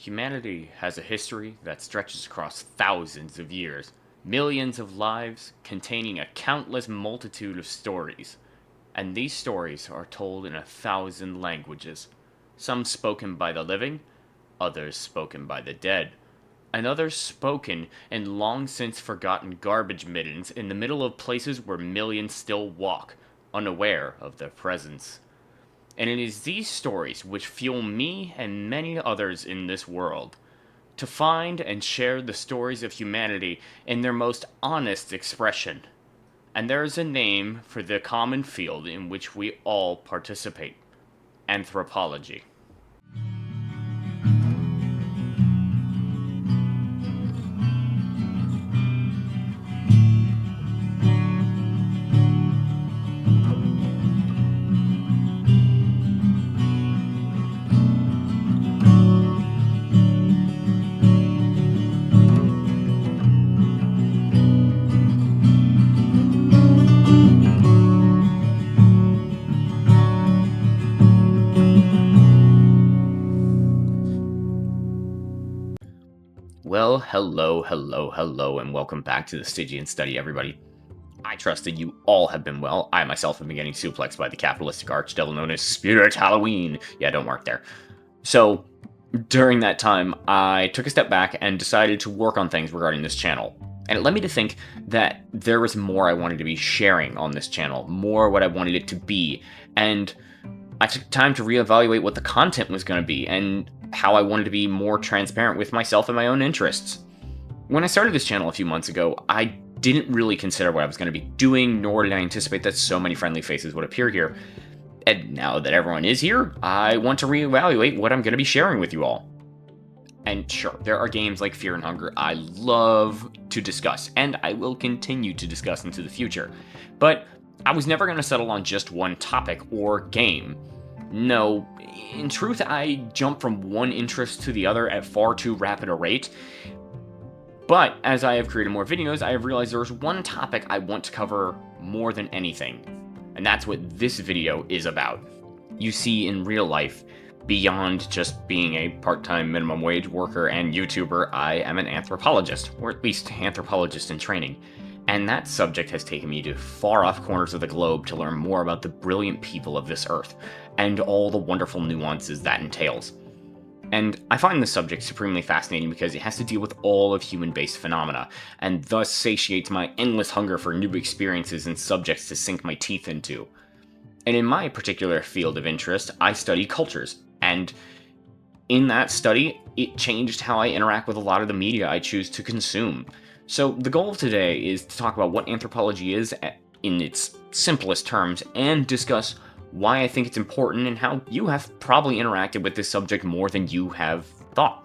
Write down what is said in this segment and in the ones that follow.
Humanity has a history that stretches across thousands of years, millions of lives, containing a countless multitude of stories. And these stories are told in 1,000 languages, some spoken by the living, others spoken by the dead, and others spoken in long since forgotten garbage middens in the middle of places where millions still walk, unaware of their presence. And it is these stories which fuel me and many others in this world to find and share the stories of humanity in their most honest expression. And there is a name for the common field in which we all participate: anthropology. Well, hello, and welcome back to the Stygian Study, everybody. I trust that you all have been well. I myself have been getting suplexed by the capitalistic archdevil known as Spirit Halloween. Yeah, don't work there. So, during that time, I took a step back and decided to work on things regarding this channel. And it led me to think that there was more I wanted to be sharing on this channel, more what I wanted it to be. And I took time to reevaluate what the content was going to be and how I wanted to be more transparent with myself and my own interests. When I started this channel a few months ago, I didn't really consider what I was going to be doing, nor did I anticipate that so many friendly faces would appear here. And now that everyone is here, I want to reevaluate what I'm going to be sharing with you all. And sure, there are games like Fear and Hunger I love to discuss, and I will continue to discuss into the future. But I was never going to settle on just one topic or game. No, in truth, I jump from one interest to the other at far too rapid a rate. But as I have created more videos, I have realized there's one topic I want to cover more than anything. And that's what this video is about. You see, in real life, beyond just being a part-time minimum wage worker and YouTuber, I am an anthropologist, or at least anthropologist in training. And that subject has taken me to far-off corners of the globe to learn more about the brilliant people of this earth, and all the wonderful nuances that entails. And I find this subject supremely fascinating because it has to deal with all of human-based phenomena, and thus satiates my endless hunger for new experiences and subjects to sink my teeth into. And in my particular field of interest, I study cultures, and in that study, it changed how I interact with a lot of the media I choose to consume. So the goal of today is to talk about what anthropology is in its simplest terms, and discuss why I think it's important and how you have probably interacted with this subject more than you have thought.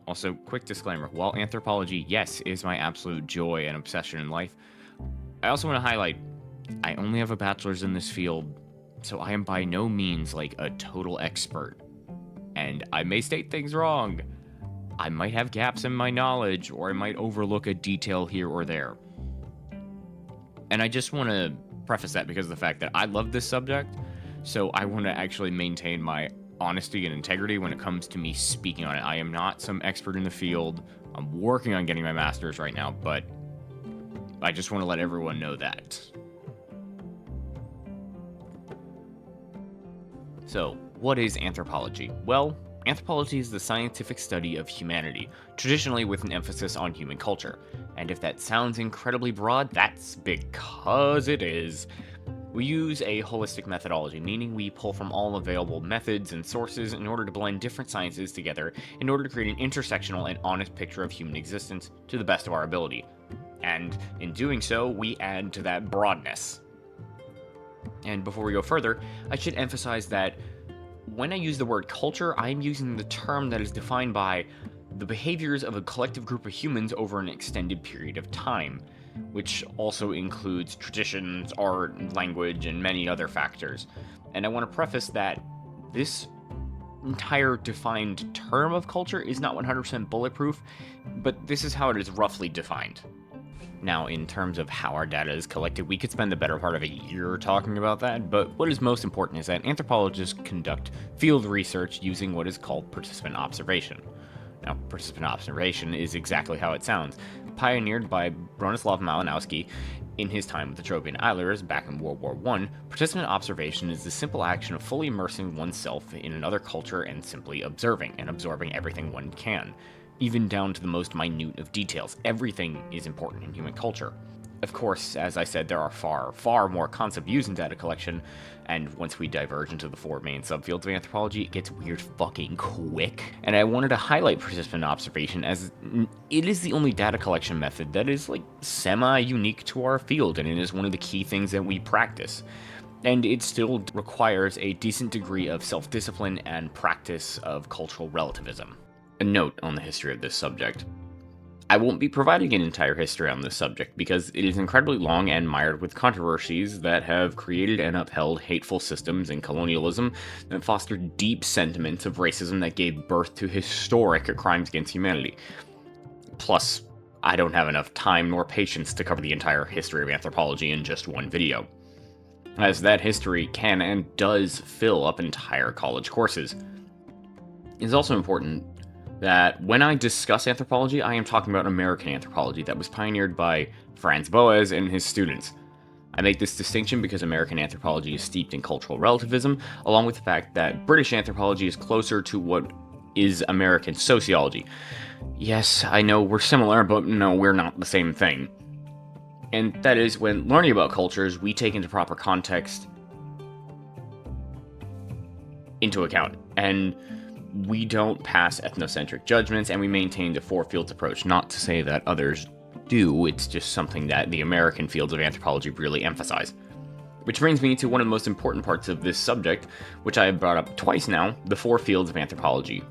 Also, quick disclaimer, while anthropology, yes, is my absolute joy and obsession in life, I also want to highlight, I only have a bachelor's in this field, so I am by no means like a total expert. And I may state things wrong. I might have gaps in my knowledge, or I might overlook a detail here or there. And I just want to preface that because of the fact that I love this subject, so I want to actually maintain my honesty and integrity when it comes to me speaking on it. I am not some expert in the field. I'm working on getting my master's right now, but I just want to let everyone know that. So, what is anthropology? Well, anthropology is the scientific study of humanity, traditionally with an emphasis on human culture. And if that sounds incredibly broad, that's because it is. We use a holistic methodology, meaning we pull from all available methods and sources in order to blend different sciences together in order to create an intersectional and honest picture of human existence to the best of our ability. And in doing so, we add to that broadness. And before we go further, I should emphasize that when I use the word culture, I am using the term that is defined by the behaviors of a collective group of humans over an extended period of time, which also includes traditions, art, language, and many other factors. And I want to preface that this entire defined term of culture is not 100% bulletproof, but this is how it is roughly defined. Now, in terms of how our data is collected, we could spend the better part of a year talking about that, but what is most important is that anthropologists conduct field research using what is called participant observation. Now, participant observation is exactly how it sounds. Pioneered by Bronislaw Malinowski in his time with the Trojan Islanders back in World War I, participant observation is the simple action of fully immersing oneself in another culture and simply observing and absorbing everything one can, even down to the most minute of details. Everything is important in human culture. Of course, as I said, there are far more concepts used in data collection, and once we diverge into the four main subfields of anthropology, it gets weird fucking quick. And I wanted to highlight participant observation as it is the only data collection method that is like semi-unique to our field, and it is one of the key things that we practice. And it still requires a decent degree of self-discipline and practice of cultural relativism. A note on the history of this subject. I won't be providing an entire history on this subject because it is incredibly long and mired with controversies that have created and upheld hateful systems and colonialism that fostered deep sentiments of racism that gave birth to historic crimes against humanity. Plus, I don't have enough time nor patience to cover the entire history of anthropology in just one video, as that history can and does fill up entire college courses. It's also important that when I discuss anthropology, I am talking about American anthropology that was pioneered by Franz Boas and his students. I make this distinction because American anthropology is steeped in cultural relativism, along with the fact that British anthropology is closer to what is American sociology. Yes, I know we're similar, but no, we're not the same thing. And that is, when learning about cultures, we take into proper context into account, and we don't pass ethnocentric judgments, and we maintain the four fields approach. Not to say that others do, it's just something that the American fields of anthropology really emphasize. Which brings me to one of the most important parts of this subject, which I have brought up twice now, the four fields of anthropology.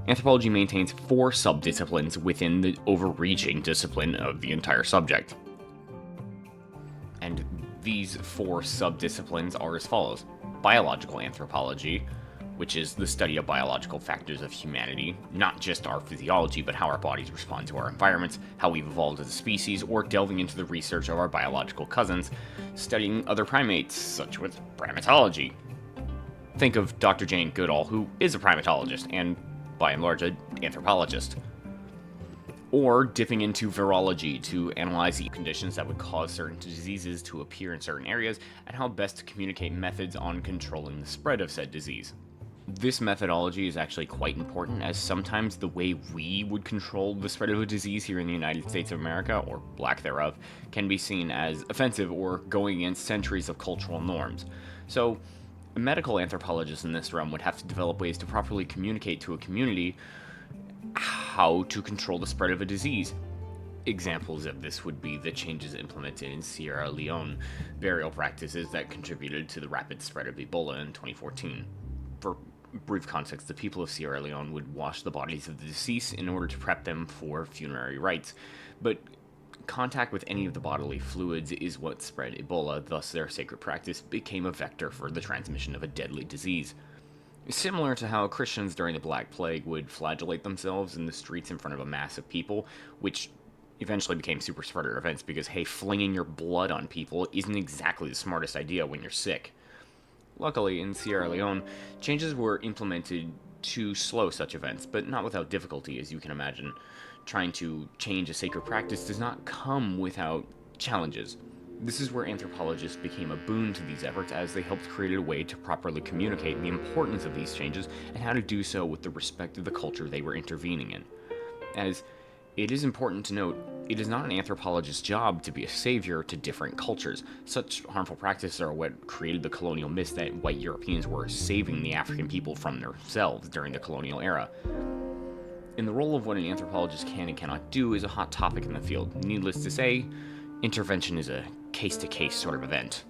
Anthropology maintains four subdisciplines within the overreaching discipline of the entire subject. And these four subdisciplines are as follows: biological anthropology, which is the study of biological factors of humanity, not just our physiology, but how our bodies respond to our environments, how we've evolved as a species, or delving into the research of our biological cousins, studying other primates, such as primatology. Think of Dr. Jane Goodall, who is a primatologist, and by and large, an anthropologist. Or dipping into virology to analyze the conditions that would cause certain diseases to appear in certain areas, and how best to communicate methods on controlling the spread of said disease. This methodology is actually quite important, as sometimes the way we would control the spread of a disease here in the United States of America, or lack thereof, can be seen as offensive or going against centuries of cultural norms. So, a medical anthropologist in this realm would have to develop ways to properly communicate to a community how to control the spread of a disease. Examples of this would be the changes implemented in Sierra Leone, burial practices that contributed to the rapid spread of Ebola in 2014. For brief context, the people of Sierra Leone would wash the bodies of the deceased in order to prep them for funerary rites, but contact with any of the bodily fluids is what spread Ebola, thus their sacred practice became a vector for the transmission of a deadly disease. Similar to how Christians during the Black Plague would flagellate themselves in the streets in front of a mass of people, which eventually became super spreader events because, hey, flinging your blood on people isn't exactly the smartest idea when you're sick. Luckily, in Sierra Leone, changes were implemented to slow such events, but not without difficulty, as you can imagine. Trying to change a sacred practice does not come without challenges. This is where anthropologists became a boon to these efforts, as they helped create a way to properly communicate the importance of these changes and how to do so with the respect of the culture they were intervening in. As it is important to note, it is not an anthropologist's job to be a savior to different cultures. Such harmful practices are what created the colonial myth that white Europeans were saving the African people from themselves during the colonial era. And the role of what an anthropologist can and cannot do is a hot topic in the field. Needless to say, intervention is a case-to-case sort of event.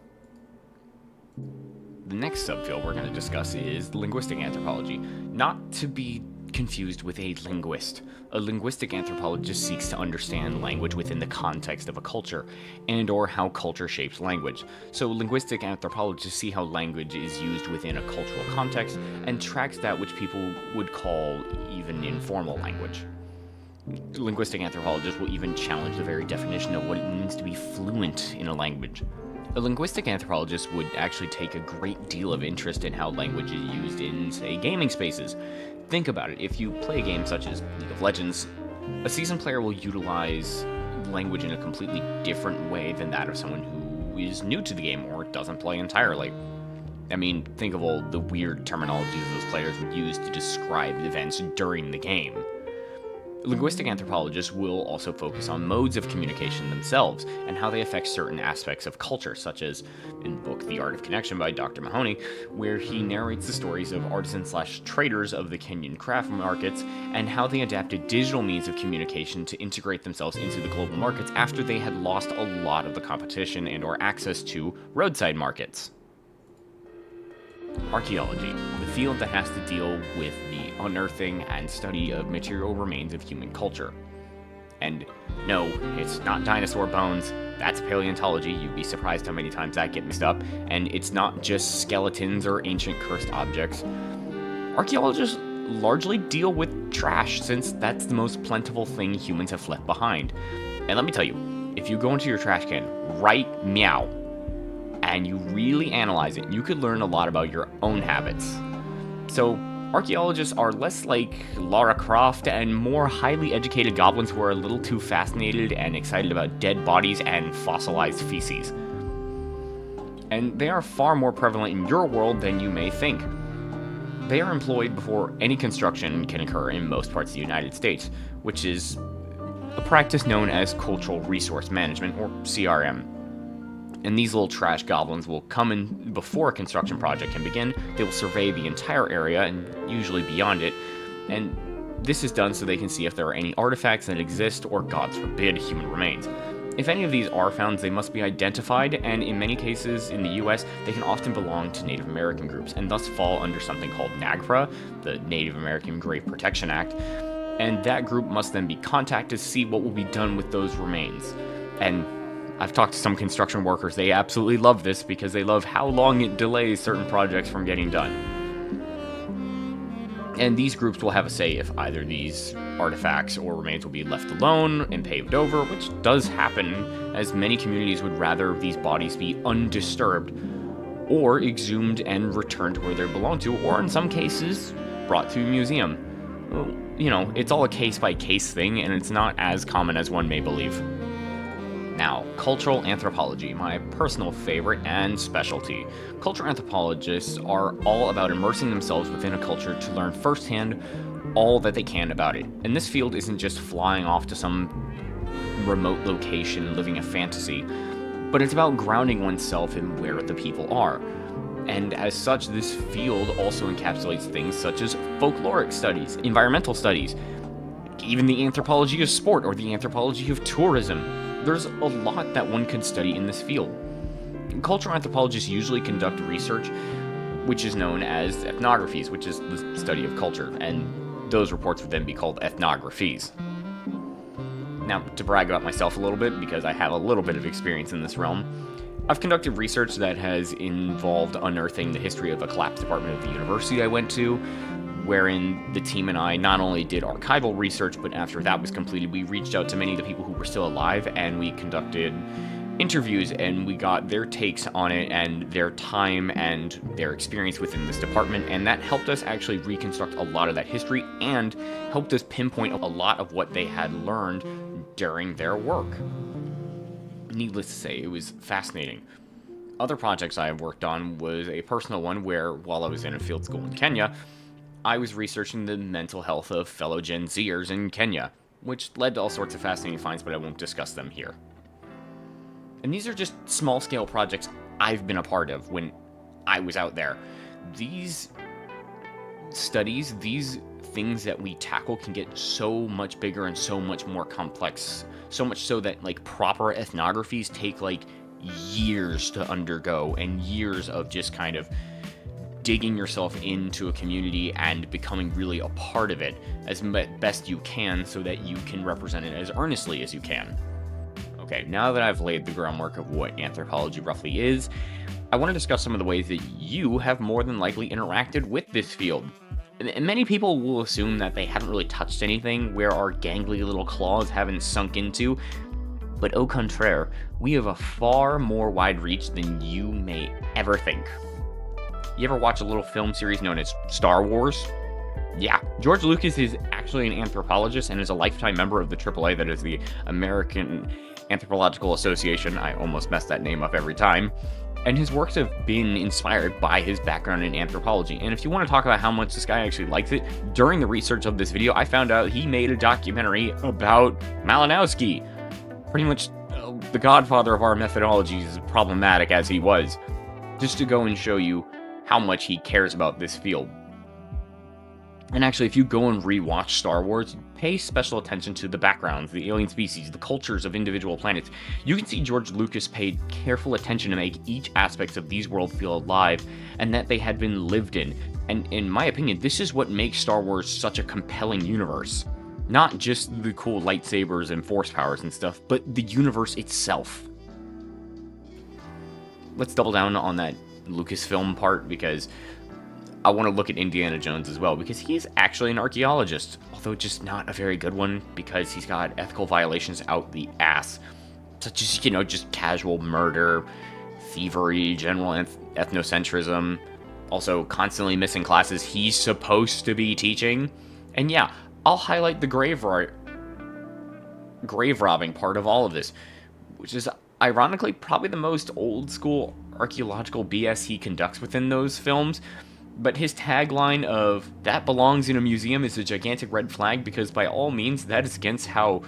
The next subfield we're going to discuss is linguistic anthropology, not to be confused with a linguist. A linguistic anthropologist seeks to understand language within the context of a culture, and or how culture shapes language. So linguistic anthropologists see how language is used within a cultural context, and tracks that which people would call even informal language. Linguistic anthropologists will even challenge the very definition of what it means to be fluent in a language. A linguistic anthropologist would actually take a great deal of interest in how language is used in, say, gaming spaces. Think about it. If you play a game such as League of Legends, a seasoned player will utilize language in a completely different way than that of someone who is new to the game or doesn't play entirely. I mean, think of all the weird terminologies those players would use to describe events during the game. Linguistic anthropologists will also focus on modes of communication themselves and how they affect certain aspects of culture, such as in the book The Art of Connection by Dr. Mahoney, where he narrates the stories of artisans/traders of the Kenyan craft markets and how they adapted digital means of communication to integrate themselves into the global markets after they had lost a lot of the competition and/or access to roadside markets. Archaeology, the field that has to deal with the unearthing and study of material remains of human culture. And no, it's not dinosaur bones, that's paleontology, you'd be surprised how many times that gets mixed up, and it's not just skeletons or ancient cursed objects. Archaeologists largely deal with trash, since that's the most plentiful thing humans have left behind. And let me tell you, if you go into your trash can right meow, and you really analyze it, you could learn a lot about your own habits. So, archaeologists are less like Lara Croft and more highly educated goblins who are a little too fascinated and excited about dead bodies and fossilized feces. And they are far more prevalent in your world than you may think. They are employed before any construction can occur in most parts of the United States, which is a practice known as cultural resource management, or CRM. And these little trash goblins will come in before a construction project can begin. They will survey the entire area, and usually beyond it, and this is done so they can see if there are any artifacts that exist, or God forbid, human remains. If any of these are found, they must be identified, and in many cases in the US, they can often belong to Native American groups, and thus fall under something called NAGPRA, the Native American Grave Protection Act, and that group must then be contacted to see what will be done with those remains. And I've talked to some construction workers, they absolutely love this because they love how long it delays certain projects from getting done. And these groups will have a say if either these artifacts or remains will be left alone and paved over, which does happen, as many communities would rather these bodies be undisturbed, or exhumed and returned to where they belong to, or in some cases, brought to a museum. Well, you know, it's all a case-by-case thing, and it's not as common as one may believe. Now, cultural anthropology, my personal favorite and specialty. Cultural anthropologists are all about immersing themselves within a culture to learn firsthand all that they can about it. And this field isn't just flying off to some remote location and living a fantasy, but it's about grounding oneself in where the people are. And as such, this field also encapsulates things such as folkloric studies, environmental studies, even the anthropology of sport or the anthropology of tourism. There's a lot that one could study in this field. Cultural anthropologists usually conduct research, which is known as ethnographies, which is the study of culture, and those reports would then be called ethnographies. Now, to brag about myself a little bit, because I have a little bit of experience in this realm, I've conducted research that has involved unearthing the history of a collapsed department of the university I went to, wherein the team and I not only did archival research, but after that was completed, we reached out to many of the people who were still alive, and we conducted interviews, and we got their takes on it, and their time, and their experience within this department, and that helped us actually reconstruct a lot of that history, and helped us pinpoint a lot of what they had learned during their work. Needless to say, it was fascinating. Other projects I have worked on was a personal one where, while I was in a field school in Kenya, I was researching the mental health of fellow Gen Zers in Kenya, which led to all sorts of fascinating finds, but I won't discuss them here. And these are just small-scale projects I've been a part of when I was out there. These studies, these things that we tackle can get so much bigger and so much more complex, so much so that, like, proper ethnographies take, like, years to undergo, and years of just kind of digging yourself into a community and becoming really a part of it as best you can so that you can represent it as earnestly as you can. Okay, now that I've laid the groundwork of what anthropology roughly is, I want to discuss some of the ways that you have more than likely interacted with this field. Many people will assume that they haven't really touched anything where our gangly little claws haven't sunk into, but au contraire, we have a far more wide reach than you may ever think. You ever watch a little film series known as Star Wars? Yeah, George Lucas is actually an anthropologist and is a lifetime member of the AAA, that is the American Anthropological Association. I almost mess that name up every time. And his works have been inspired by his background in anthropology. And if you want to talk about how much this guy actually likes it, during the research of this video, I found out he made a documentary about Malinowski. Pretty much the godfather of our methodologies, problematic as he was. Just to go and show you how much he cares about this field. And actually, if you go and rewatch Star Wars, pay special attention to the backgrounds, the alien species, the cultures of individual planets. You can see George Lucas paid careful attention to make each aspect of these worlds feel alive, and that they had been lived in. And in my opinion, this is what makes Star Wars such a compelling universe. Not just the cool lightsabers and force powers and stuff, but the universe itself. Let's double down on that Lucasfilm part, because I want to look at Indiana Jones as well, because he's actually an archaeologist, although just not a very good one, because he's got ethical violations out the ass, such as, just casual murder, thievery, general ethnocentrism, also constantly missing classes he's supposed to be teaching. And yeah, I'll highlight the grave robbing part of all of this, which is ironically probably the most old school archaeological BS he conducts within those films. But his tagline of "that belongs in a museum" is a gigantic red flag, because by all means that is against how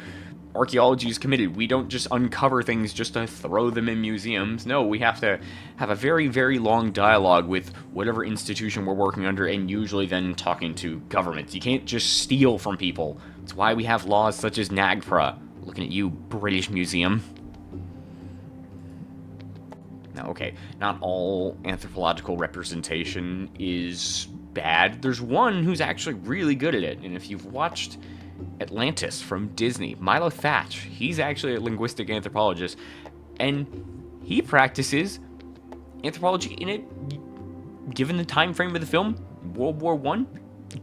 archaeology is committed. We don't just uncover things just to throw them in museums. No, we have to have a very, very long dialogue with whatever institution we're working under, and usually then talking to governments. You can't just steal from people. It's why we have laws such as NAGPRA. Looking at you, British Museum. Now, okay, not all anthropological representation is bad. There's one who's actually really good at it, and if you've watched Atlantis from Disney, Milo Thatch, he's actually a linguistic anthropologist, and he practices anthropology in it, given the time frame of the film, World War I,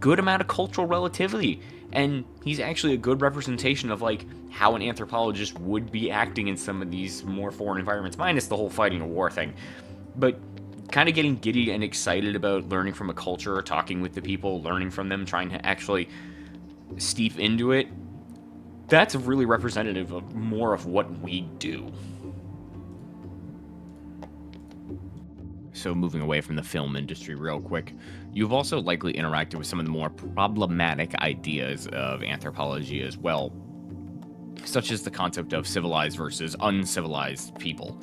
good amount of cultural relativity, and he's actually a good representation of how an anthropologist would be acting in some of these more foreign environments, minus the whole fighting a war thing. But kind of getting giddy and excited about learning from a culture, talking with the people, learning from them, trying to actually steep into it, that's really representative of more of what we do. So moving away from the film industry real quick, you've also likely interacted with some of the more problematic ideas of anthropology as well, such as the concept of civilized versus uncivilized people.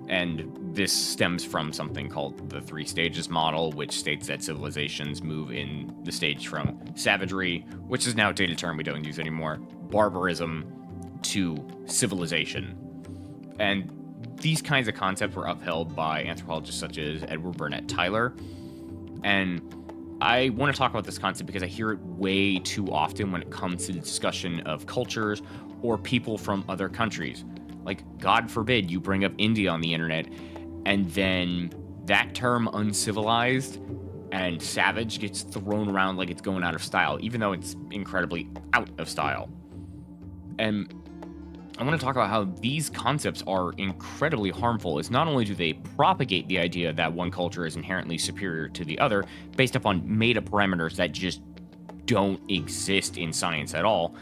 And this stems from something called the 3 stages model, which states that civilizations move in the stage from savagery, which is now a dated term we don't use anymore, barbarism, to civilization. And these kinds of concepts were upheld by anthropologists such as Edward Burnett Tyler. And I want to talk about this concept because I hear it way too often when it comes to the discussion of cultures or people from other countries. Like, God forbid you bring up India on the internet, and then that term uncivilized and savage gets thrown around like it's going out of style, even though it's incredibly out of style. And I want to talk about how these concepts are incredibly harmful, as not only do they propagate the idea that one culture is inherently superior to the other based upon made-up parameters that just don't exist in science at all,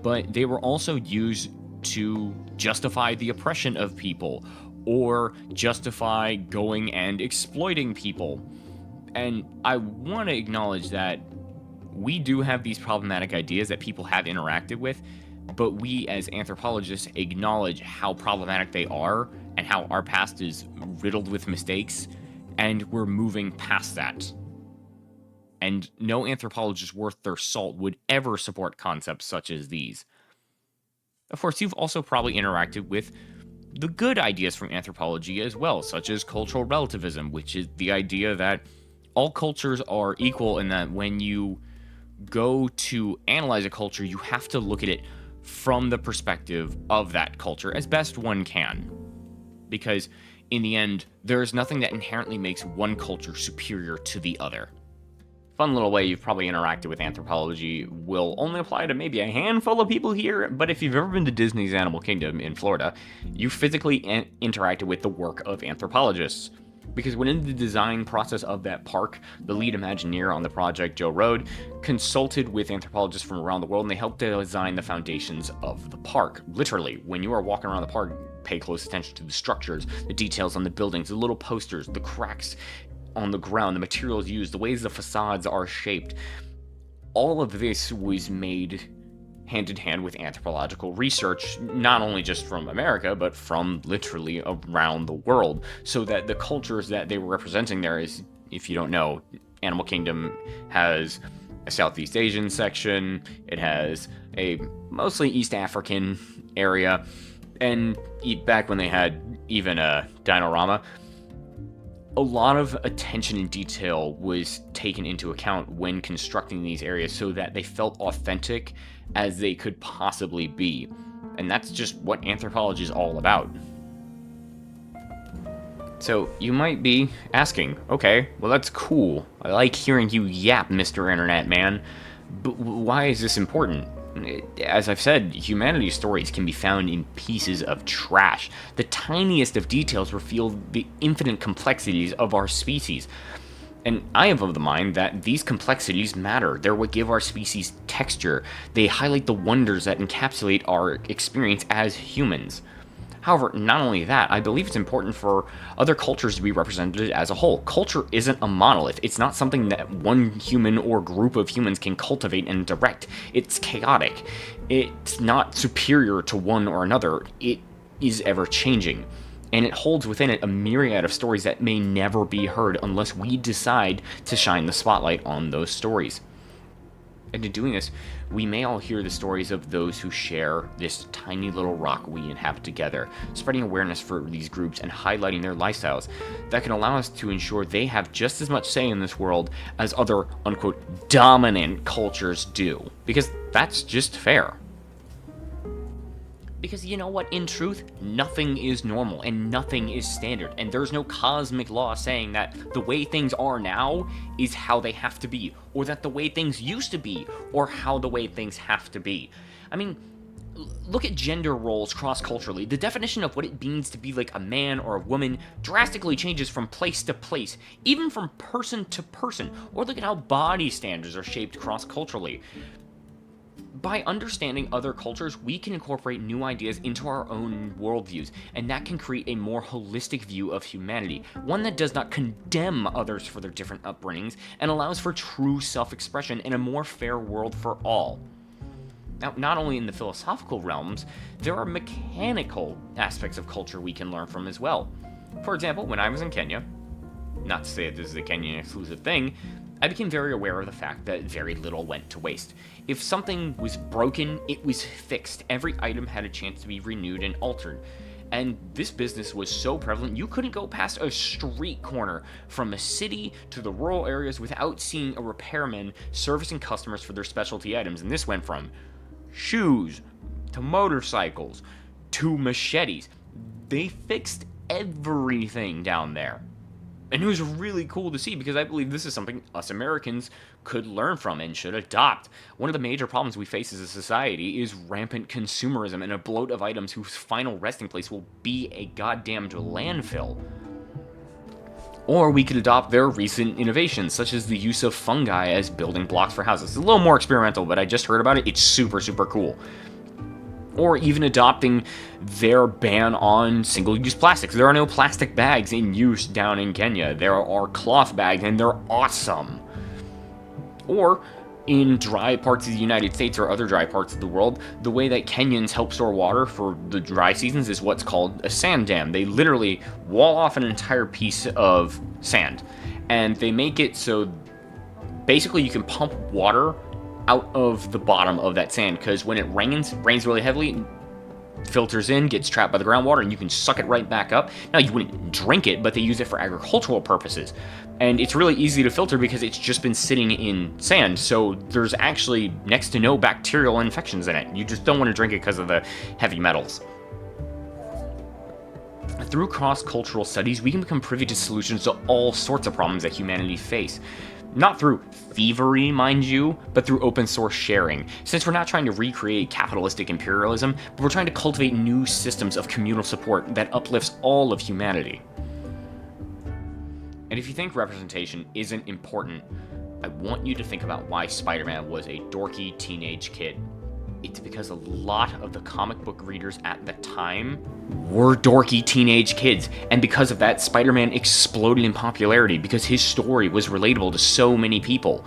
but they were also used to justify the oppression of people or justify going and exploiting people. And I want to acknowledge that we do have these problematic ideas that people have interacted with, but we as anthropologists acknowledge how problematic they are and how our past is riddled with mistakes, and we're moving past that. And no anthropologist worth their salt would ever support concepts such as these. Of course, you've also probably interacted with the good ideas from anthropology as well, such as cultural relativism, which is the idea that all cultures are equal, and that when you go to analyze a culture, you have to look at it from the perspective of that culture as best one can. Because in the end, there is nothing that inherently makes one culture superior to the other. fun little way you've probably interacted with anthropology will only apply to maybe a handful of people here, but if you've ever been to Disney's Animal Kingdom in Florida, you physically interacted with the work of anthropologists. Because when in the design process of that park, the lead Imagineer on the project, Joe Road, consulted with anthropologists from around the world, and they helped to design the foundations of the park. Literally, when you are walking around the park, pay close attention to the structures, the details on the buildings, the little posters, the cracks on the ground, the materials used, the ways the facades are shaped. All of this was made hand in hand with anthropological research, not only just from America, but from literally around the world, so that the cultures that they were representing there is, if you don't know, Animal Kingdom has a Southeast Asian section, it has a mostly East African area, and back when they had even a Dinorama, a lot of attention and detail was taken into account when constructing these areas so that they felt authentic as they could possibly be. And that's just what anthropology is all about. So you might be asking, okay, well that's cool. I like hearing you yap, Mr. Internet Man, but why is this important? As I've said, humanity's stories can be found in pieces of trash. The tiniest of details reveal the infinite complexities of our species. And I am of the mind that these complexities matter. They're what give our species texture. They highlight the wonders that encapsulate our experience as humans. However, not only that, I believe it's important for other cultures to be represented as a whole. Culture isn't a monolith. It's not something that one human or group of humans can cultivate and direct. It's chaotic. It's not superior to one or another. It is ever-changing. And it holds within it a myriad of stories that may never be heard unless we decide to shine the spotlight on those stories. And in doing this, we may all hear the stories of those who share this tiny little rock we inhabit together, spreading awareness for these groups and highlighting their lifestyles that can allow us to ensure they have just as much say in this world as other, unquote, dominant cultures do. Because that's just fair. Because you know what, in truth, nothing is normal and nothing is standard, and there's no cosmic law saying that the way things are now is how they have to be, or that the way things used to be, or how the way things have to be. I mean, look at gender roles cross-culturally. The definition of what it means to be like a man or a woman drastically changes from place to place, even from person to person, or look at how body standards are shaped cross-culturally. By understanding other cultures, we can incorporate new ideas into our own worldviews, and that can create a more holistic view of humanity, one that does not condemn others for their different upbringings, and allows for true self-expression and a more fair world for all. Now, not only in the philosophical realms, there are mechanical aspects of culture we can learn from as well. For example, when I was in Kenya, not to say that this is a Kenyan exclusive thing, I became very aware of the fact that very little went to waste. If something was broken, it was fixed. Every item had a chance to be renewed and altered. And this business was so prevalent, you couldn't go past a street corner from a city to the rural areas without seeing a repairman servicing customers for their specialty items. And this went from shoes to motorcycles to machetes. They fixed everything down there. And it was really cool to see, because I believe this is something us Americans could learn from and should adopt. One of the major problems we face as a society is rampant consumerism and a bloat of items whose final resting place will be a goddamned landfill. Or we could adopt their recent innovations, such as the use of fungi as building blocks for houses. It's a little more experimental, but I just heard about it. It's super, super cool. Or even adopting their ban on single-use plastics. There are no plastic bags in use down in Kenya. There are cloth bags, and they're awesome. Or, in dry parts of the United States or other dry parts of the world, the way that Kenyans help store water for the dry seasons is what's called a sand dam. They literally wall off an entire piece of sand, and they make it so basically you can pump water out of the bottom of that sand, because when it rains really heavily, filters in, gets trapped by the groundwater, and you can suck it right back up. Now, you wouldn't drink it, but they use it for agricultural purposes. And it's really easy to filter because it's just been sitting in sand, so there's actually next to no bacterial infections in it. You just don't want to drink it because of the heavy metals. Through cross-cultural studies, we can become privy to solutions to all sorts of problems that humanity face. Not through thievery, mind you, but through open source sharing, since we're not trying to recreate capitalistic imperialism, but we're trying to cultivate new systems of communal support that uplifts all of humanity. And if you think representation isn't important, I want you to think about why Spider-Man was a dorky teenage kid. It's because a lot of the comic book readers at the time were dorky teenage kids, and because of that, Spider-Man exploded in popularity because his story was relatable to so many people.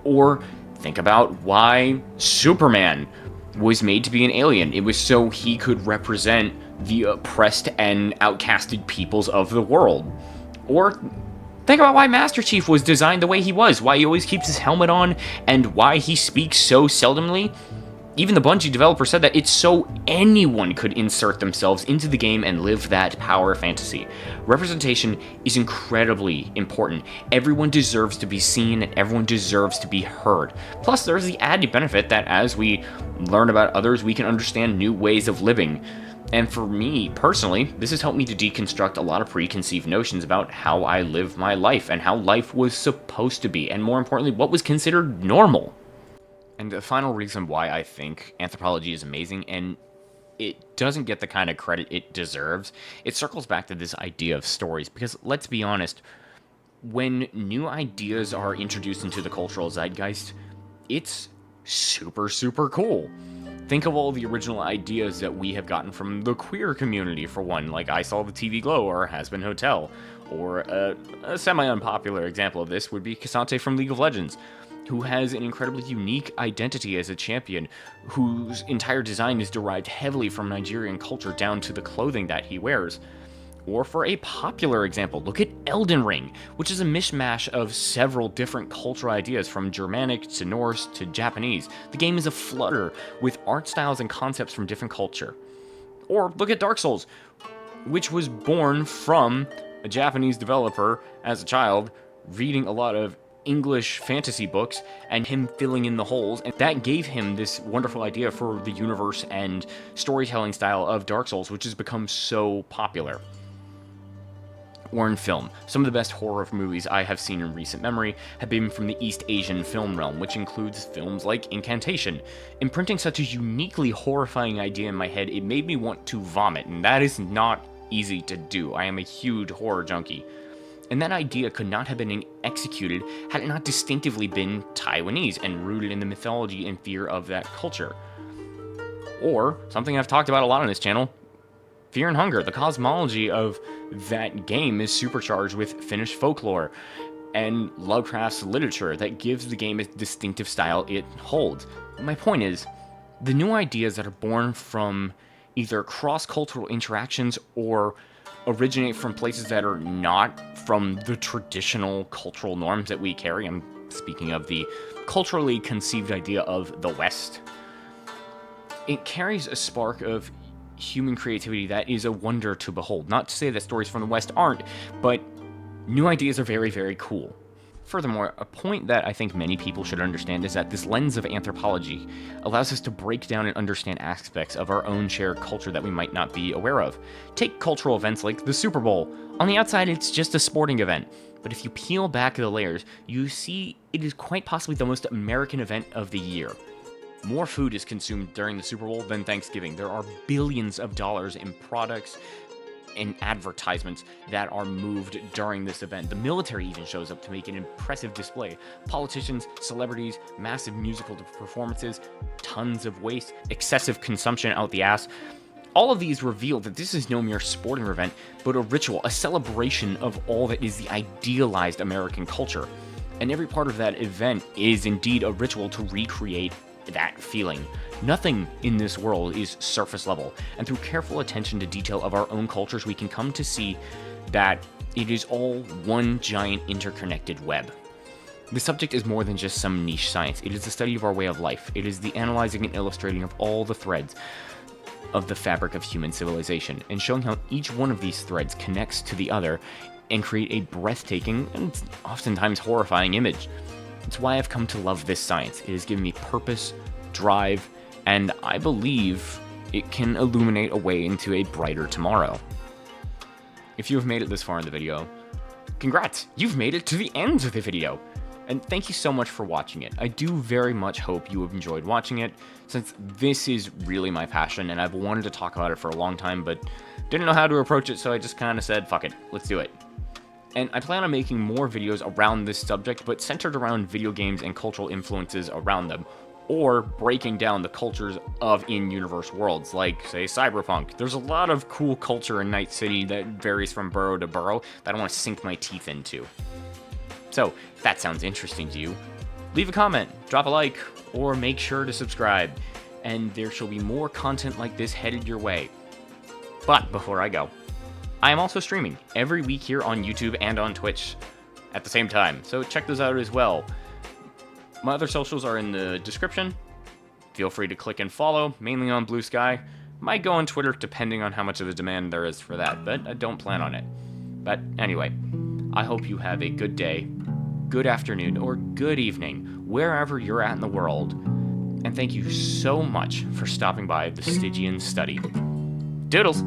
Or think about why Superman was made to be an alien. It was so he could represent the oppressed and outcasted peoples of the world. Or think about why Master Chief was designed the way he was, why he always keeps his helmet on, and why he speaks so seldomly. Even the Bungie developer said that it's so anyone could insert themselves into the game and live that power fantasy. Representation is incredibly important. Everyone deserves to be seen and everyone deserves to be heard. Plus, there's the added benefit that as we learn about others, we can understand new ways of living. And for me, personally, this has helped me to deconstruct a lot of preconceived notions about how I live my life and how life was supposed to be, and more importantly, what was considered normal. And the final reason why I think anthropology is amazing, and it doesn't get the kind of credit it deserves, it circles back to this idea of stories. Because let's be honest, when new ideas are introduced into the cultural zeitgeist, it's super, super cool. Think of all the original ideas that we have gotten from the queer community, for one, like I Saw the TV Glow or Has Been Hotel. Or a semi-unpopular example of this would be Cassante from League of Legends, who has an incredibly unique identity as a champion, whose entire design is derived heavily from Nigerian culture down to the clothing that he wears. Or for a popular example, look at Elden Ring, which is a mishmash of several different cultural ideas from Germanic to Norse to Japanese. The game is a flutter with art styles and concepts from different culture. Or look at Dark Souls, which was born from a Japanese developer as a child, reading a lot of English fantasy books and him filling in the holes, and that gave him this wonderful idea for the universe and storytelling style of Dark Souls, which has become so popular. Or in film, some of the best horror movies I have seen in recent memory have been from the East Asian film realm, which includes films like Incantation. Imprinting such a uniquely horrifying idea in my head, it made me want to vomit, and that is not easy to do. I am a huge horror junkie. And that idea could not have been executed had it not distinctively been Taiwanese and rooted in the mythology and fear of that culture. Or, something I've talked about a lot on this channel, Fear and Hunger. The cosmology of that game is supercharged with Finnish folklore and Lovecraft's literature that gives the game a distinctive style it holds. My point is, the new ideas that are born from either cross-cultural interactions or originate from places that are not from the traditional cultural norms that we carry. I'm speaking of the culturally conceived idea of the West. It carries a spark of human creativity that is a wonder to behold. Not to say that stories from the West aren't, but new ideas are very, very cool. Furthermore, a point that I think many people should understand is that this lens of anthropology allows us to break down and understand aspects of our own shared culture that we might not be aware of. Take cultural events like the Super Bowl. On the outside, it's just a sporting event. But if you peel back the layers, you see it is quite possibly the most American event of the year. More food is consumed during the Super Bowl than Thanksgiving. There are billions of dollars in products and advertisements that are moved during this event. The military even shows up to make an impressive display. Politicians, celebrities, massive musical performances, tons of waste, excessive consumption out the ass. All of these reveal that this is no mere sporting event, but a ritual, a celebration of all that is the idealized American culture. And every part of that event is indeed a ritual to recreate that feeling. Nothing in this world is surface level, and through careful attention to detail of our own cultures, we can come to see that it is all one giant interconnected web. The subject is more than just some niche science. It is the study of our way of life. It is the analyzing and illustrating of all the threads of the fabric of human civilization, and showing how each one of these threads connects to the other and create a breathtaking and oftentimes horrifying image. It's why I've come to love this science. It has given me purpose, drive, and I believe it can illuminate a way into a brighter tomorrow. If you have made it this far in the video, congrats! You've made it to the end of the video! And thank you so much for watching it. I do very much hope you have enjoyed watching it, since this is really my passion, and I've wanted to talk about it for a long time, but didn't know how to approach it, so I just kind of said, fuck it, let's do it. And I plan on making more videos around this subject, but centered around video games and cultural influences around them, or breaking down the cultures of in-universe worlds, like, say, Cyberpunk. There's a lot of cool culture in Night City that varies from borough to borough that I want to sink my teeth into. So, if that sounds interesting to you, leave a comment, drop a like, or make sure to subscribe, and there shall be more content like this headed your way. But before I go, I am also streaming every week here on YouTube and on Twitch at the same time, so check those out as well. My other socials are in the description. Feel free to click and follow, mainly on Blue Sky. Might go on Twitter depending on how much of a demand there is for that, but I don't plan on it. But anyway, I hope you have a good day, good afternoon, or good evening, wherever you're at in the world. And thank you so much for stopping by the Stygian Study. Doodles!